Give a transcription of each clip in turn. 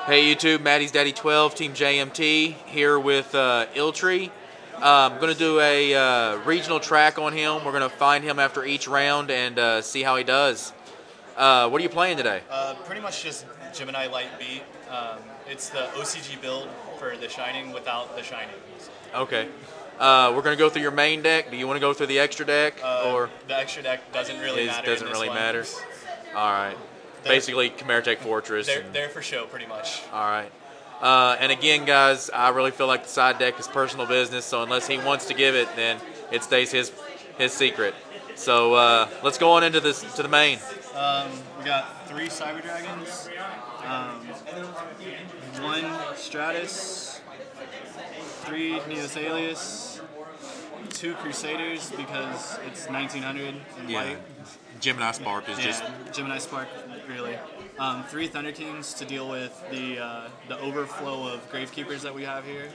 Hey YouTube, Maddie's Daddy 12, Team JMT, here with IllTree. I'm going to do a regional track on him. We're going to find him after each round and see how he does. What are you playing today? Pretty much just Gemini Light Beat. It's the OCG build for the Shining without the Shining. Okay. We're going to go through your main deck. Do you want to go through the extra deck? Or the extra deck doesn't really matter. Doesn't really matter? All right. Basically, Cameratech Fortress. They're for show, pretty much. All right. And again, guys, I really feel like the side deck is personal business, so unless he wants to give it, then it stays his secret. So let's go on into the main. We got 3 Cyber Dragons, 1 Stratus, 3 Neos Alias, 2 Crusaders because it's 1900 and white. Gemini Spark is just Gemini Spark, really. 3 Thunder Kings to deal with the overflow of Gravekeepers that we have here.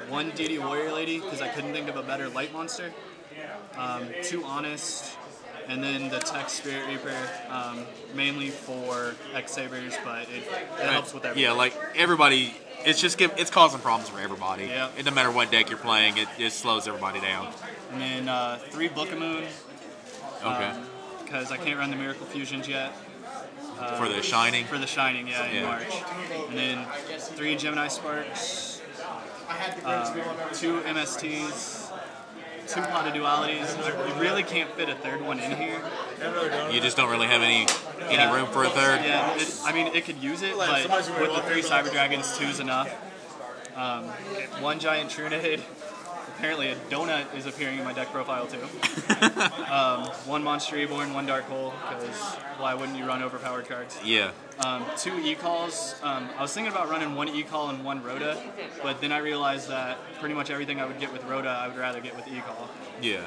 1 DD Warrior Lady because I couldn't think of a better light monster. 2 Honest, and then the Tech Spirit Reaper, mainly for X-Sabers, but it helps with everything. Yeah, like everybody, it's causing problems for everybody. Yeah. It doesn't matter what deck you're playing, it slows everybody down. And then 3 Book of Moon. Okay. Because I can't run the Miracle Fusions yet. For the Shining? For the Shining, yeah, in March. And then 3 Gemini Sparks, 2 MSTs, 2 Pot of Dualities. You really can't fit a 3rd one in here. You just don't really have any room for a 3rd? Yeah, I mean, it could use it, but with the 3 Cyber Dragons, 2's enough. 1 Giant Trunade. Apparently a donut is appearing in my deck profile too. 1 Monster Reborn, 1 Dark Hole, because why wouldn't you run overpowered cards? Yeah. 2 E-Calls. I was thinking about running 1 E-Call and 1 Rhoda, but then I realized that pretty much everything I would get with Rhoda, I would rather get with E-Call. Yeah.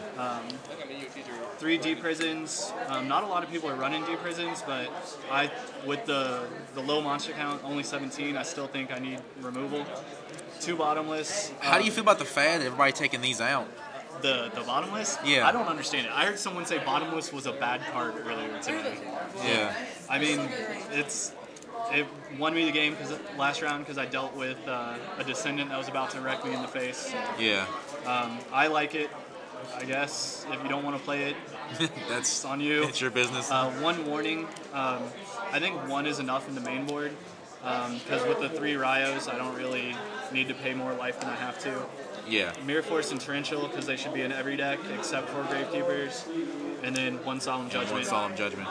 3 Deep Prisons. Not a lot of people are running Deep Prisons, but with the low monster count, only 17, I still think I need removal. 2 Bottomless. How do you feel about the fad? Everybody taking these out. The Bottomless? Yeah. I don't understand it. I heard someone say Bottomless was a bad card earlier today. Yeah. I mean, it won me the game last round because I dealt with a Descendant that was about to wreck me in the face. So, yeah. I like it, I guess. If you don't want to play it, that's on you. It's your business. 1 Warning. I think 1 is enough in the main board. Because with the 3 Ryos, I don't really need to pay more life than I have to. Yeah. Mirror Force and Torrential, because they should be in every deck except for Gravekeepers. And then 1 Solemn Judgment. 1 Solemn Judgment.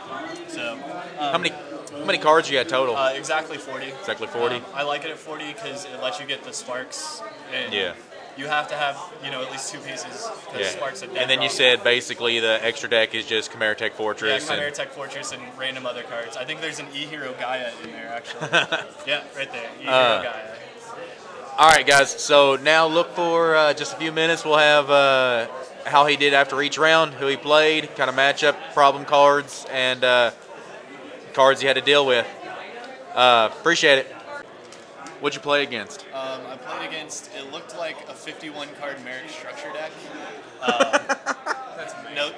So, how many cards you got total? Exactly 40. Exactly 40? I like it at 40 because it lets you get the Sparks. And yeah. You have to have, at least 2 pieces. Yeah. Sparks and then you said basically the extra deck is just Cameratech Fortress. Yeah, Cameratech Fortress and random other cards. I think there's an E-Hero Gaia in there, actually. Yeah, right there. E-Hero Gaia. All right, guys. So now look for just a few minutes. We'll have how he did after each round, who he played, kind of matchup, problem cards, and cards he had to deal with. Appreciate it. What'd you play against? I played against, it looked like a 51-card Merit Structure deck.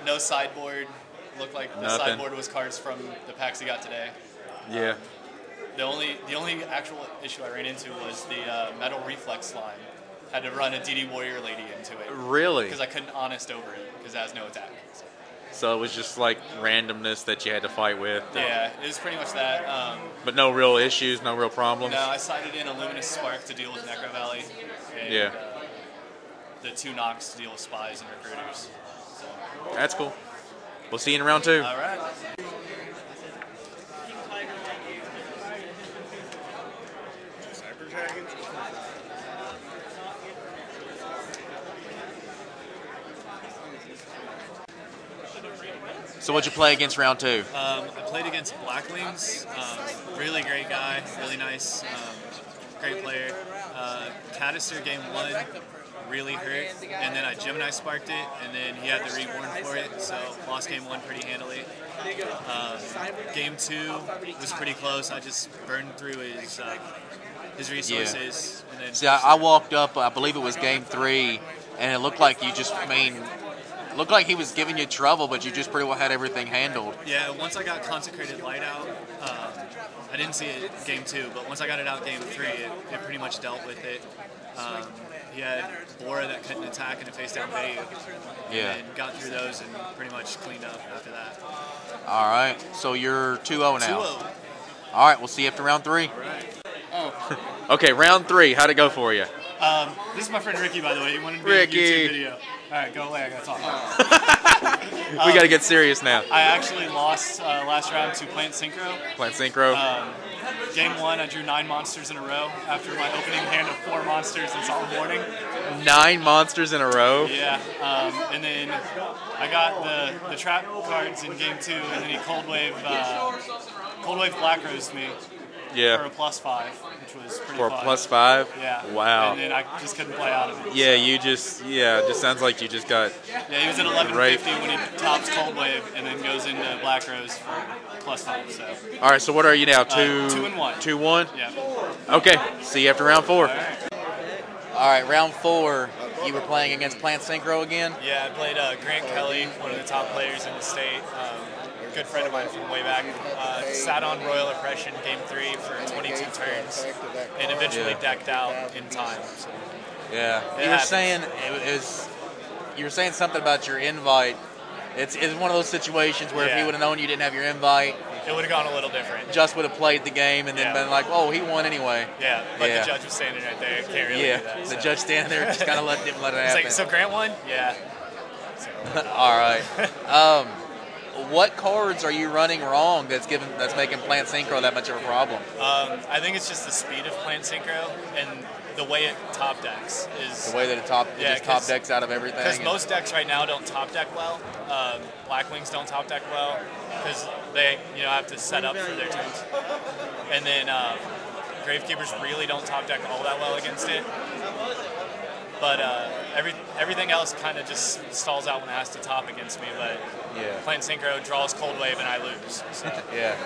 No sideboard. Looked like the sideboard was cards from the packs he got today. Yeah. The only actual issue I ran into was the Metal Reflex line. Had to run a DD Warrior Lady into it. Really? Because I couldn't Honest over it, because it has no attack. So it was just like randomness that you had to fight with? Yeah, it was pretty much that. But no real issues, no real problems? No, I sided in a Luminous Spark to deal with Necro Valley. And, the 2 Knocks to deal with Spies and Recruiters. So. That's cool. We'll see you in round 2. All right. So what'd you play against round 2? I played against Blackwings. Really great guy, really nice, great player. Cadister game 1 really hurt, and then I Gemini Sparked it, and then he had the Reborn for it, so lost game 1 pretty handily. Game 2 was pretty close. I just burned through his resources. Yeah. And then see, I walked up, I believe it was game 3, and it looked like you just looked like he was giving you trouble, but you just pretty well had everything handled. Yeah, once I got consecrated light out, I didn't see it game 2, but once I got it out game 3, it pretty much dealt with it. He had Bora that couldn't attack in a face-down bait, and got through those and pretty much cleaned up after that. All right, so you're 2-0 now. 2-0. All right, we'll see you after round 3. All right. Oh. Okay, round 3. How'd it go for you? This is my friend Ricky, by the way. He wanted to be Ricky. in a YouTube video. All right, go away. I gotta talk. We gotta get serious now. I actually lost last round to Plant Synchro. Plant Synchro. Game 1, I drew 9 monsters in a row after my opening hand of 4 monsters in solid morning. 9 monsters in a row? Yeah, and then I got the trap cards in game 2, and then he Cold Wave Black Rose me for a +5, which was pretty fun. For a +5? Yeah. Wow. And then I just couldn't play out of it. Yeah, it just sounds like you just got... Yeah, he was at 1150 when he tops Cold Wave and then goes into Black Rose for +5. So. All right, so what are you now? 2-1? 2-1? Yeah. Okay, see you after round 4. All right. All right, round 4, you were playing against Plant Synchro again? Yeah, I played Grant Kelly, one of the top players in the state. Good friend of mine from way back. Sat on Royal Oppression game 3 for 22 turns, and eventually decked out in time. So. Yeah, you were saying something about your invite. It's one of those situations where if you would have known you didn't have your invite, it would have gone a little different. Just would have played the game and then been like, oh, he won anyway. Yeah, but the judge was standing right there. Can't really do that. The judge standing there just kind of let it happen. Like, so Grant won? Yeah. So. All right. What cards are you running wrong that's making Plant Synchro that much of a problem? I think it's just the speed of Plant Synchro and the way it top decks is the way that it just top decks out of everything. Because most decks right now don't top deck well. Blackwings don't top deck well because they have to set up for their turns, and then Gravekeepers really don't top deck all that well against it. But everything else kind of just stalls out when it has to top against me. But Plant Synchro draws Cold Wave and I lose. So. Yeah.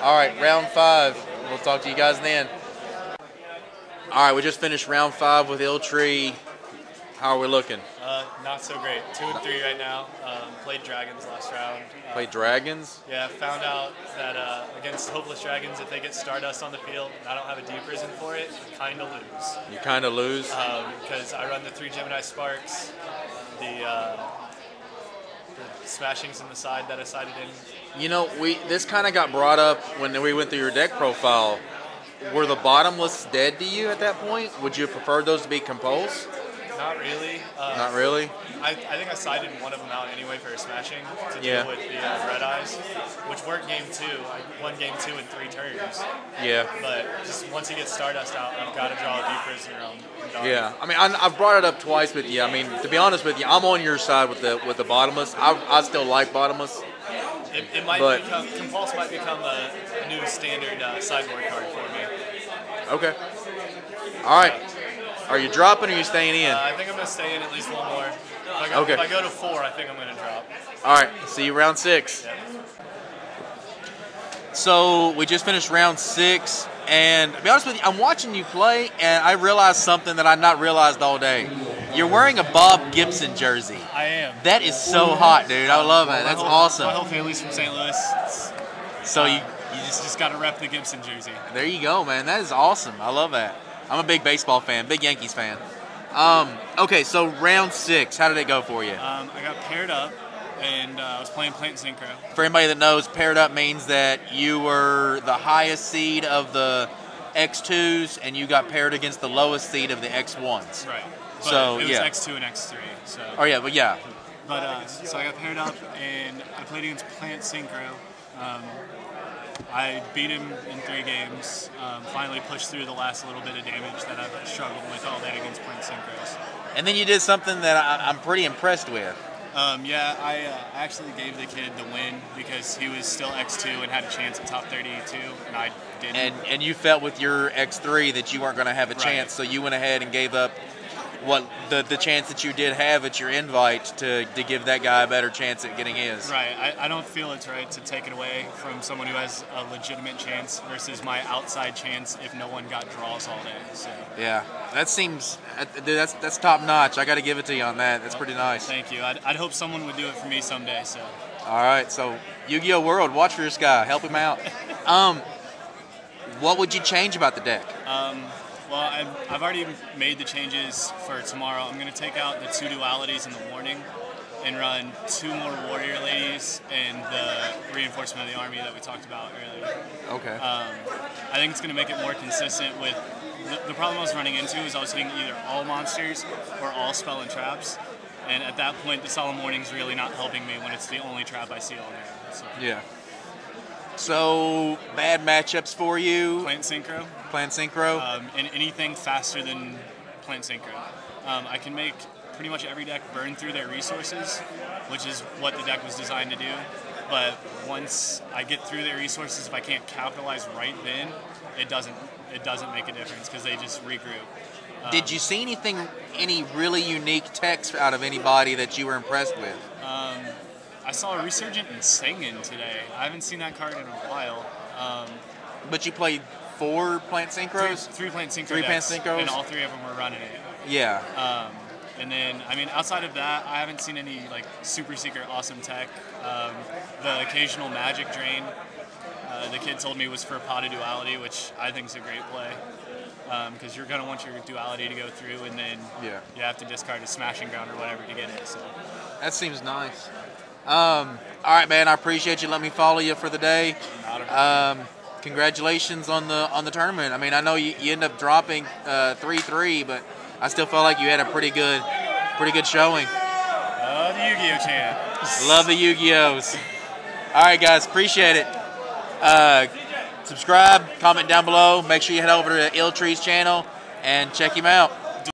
All right, round 5. We'll talk to you guys then. All right, we just finished round 5 with IllTree. How are we looking? Not so great. 2-3 right now. Played Dragons last round. Played Dragons? Yeah, found out that against Hopeless Dragons, if they get Stardust on the field and I don't have a Deep Risen for it, I kind of lose. You kind of lose? Because I run the 3 Gemini Sparks, the smashings in the side that I sided in. You know, this kind of got brought up when we went through your deck profile. Were the bottomless dead to you at that point? Would you have preferred those to be compulsed? Not really. Not really? I think I sided one of them out anyway for a smashing to deal with the Red Eyes, which worked game 2. I won game 2 in 3 turns. Yeah. But just once he gets Stardust out, I've got to draw a Deep Prisoner on. Yeah. I mean, I've brought it up twice with you. I mean, to be honest with you, I'm on your side with the bottomless. I still like bottomless. It might become, Compulse might become a new standard sideboard card for me. Okay. All right. Are you dropping or are you staying in? I think I'm going to stay in at least one more. If I go to 4, I think I'm going to drop. All right. See you round 6. Yeah. So we just finished round 6. And to be honest with you, I'm watching you play, and I realized something that I'd not realized all day. You're wearing a Bob Gibson jersey. I am. That is so hot, dude. I love it. That's awesome. My whole family's from St. Louis. So you just got to rep the Gibson jersey. There you go, man. That is awesome. I love that. I'm a big baseball fan, big Yankees fan. Okay, so round 6, how did it go for you? I got paired up, and I was playing Plant Synchro. For anybody that knows, paired up means that you were the highest seed of the X2s, and you got paired against the lowest seed of the X1s. Right. But so it was X2 and X3. So. Oh yeah, but yeah. But so I got paired up, and I played against Plant Synchro. I beat him in 3 games. Finally pushed through the last little bit of damage that I've struggled with all day against Plant Synchros. And then you did something that I'm pretty impressed with. Yeah, I actually gave the kid the win because he was still X2 and had a chance at top 32, and I didn't. And you felt with your X3 that you weren't going to have a chance, so you went ahead and gave up what the chance that you did have at your invite to give that guy a better chance at getting his. Right. I don't feel it's right to take it away from someone who has a legitimate chance versus my outside chance if no one got draws all day. So. Yeah, that seems that's top notch. I got to give it to you on that. That's pretty nice. Thank you. I'd hope someone would do it for me someday. So. All right. So Yu-Gi-Oh World, watch for this guy. Help him out. What would you change about the deck? Well, I've already made the changes for tomorrow. I'm going to take out the 2 dualities in the morning and run 2 more warrior ladies and the reinforcement of the army that we talked about earlier. Okay. I think it's going to make it more consistent with the problem I was running into is I was hitting either all monsters or all spell and traps. And at that point, the Solemn Warning's really not helping me when it's the only trap I see all day. So. Yeah. So, bad matchups for you? Plant Synchro. Plant Synchro? And anything faster than Plant Synchro. I can make pretty much every deck burn through their resources, which is what the deck was designed to do. But once I get through their resources, if I can't capitalize right then, it doesn't make a difference because they just regroup. Did you see any really unique text out of anybody that you were impressed with? I saw a Resurgent in Singin today. I haven't seen that card in a while. But you played 4 Plant Synchros? Three Plant Synchro 3 Plant decks, Synchros? and all 3 of them were running it. Yeah. And then, I mean, outside of that, I haven't seen any like super secret awesome tech. The occasional Magic Drain, the kid told me was for Pot of Duality, which I think is a great play. Because you're going to want your duality to go through, and then you have to discard a Smashing Ground or whatever to get it. So that seems nice. All right, man. I appreciate you letting me follow you for the day. Congratulations on the tournament. I mean, I know you end up dropping 3-3, but I still felt like you had a pretty good showing. The Yu-Gi-Oh chant. Love the Yu-Gi-Ohs. All right, guys. Appreciate it. Subscribe, comment down below. Make sure you head over to IllTree's channel and check him out.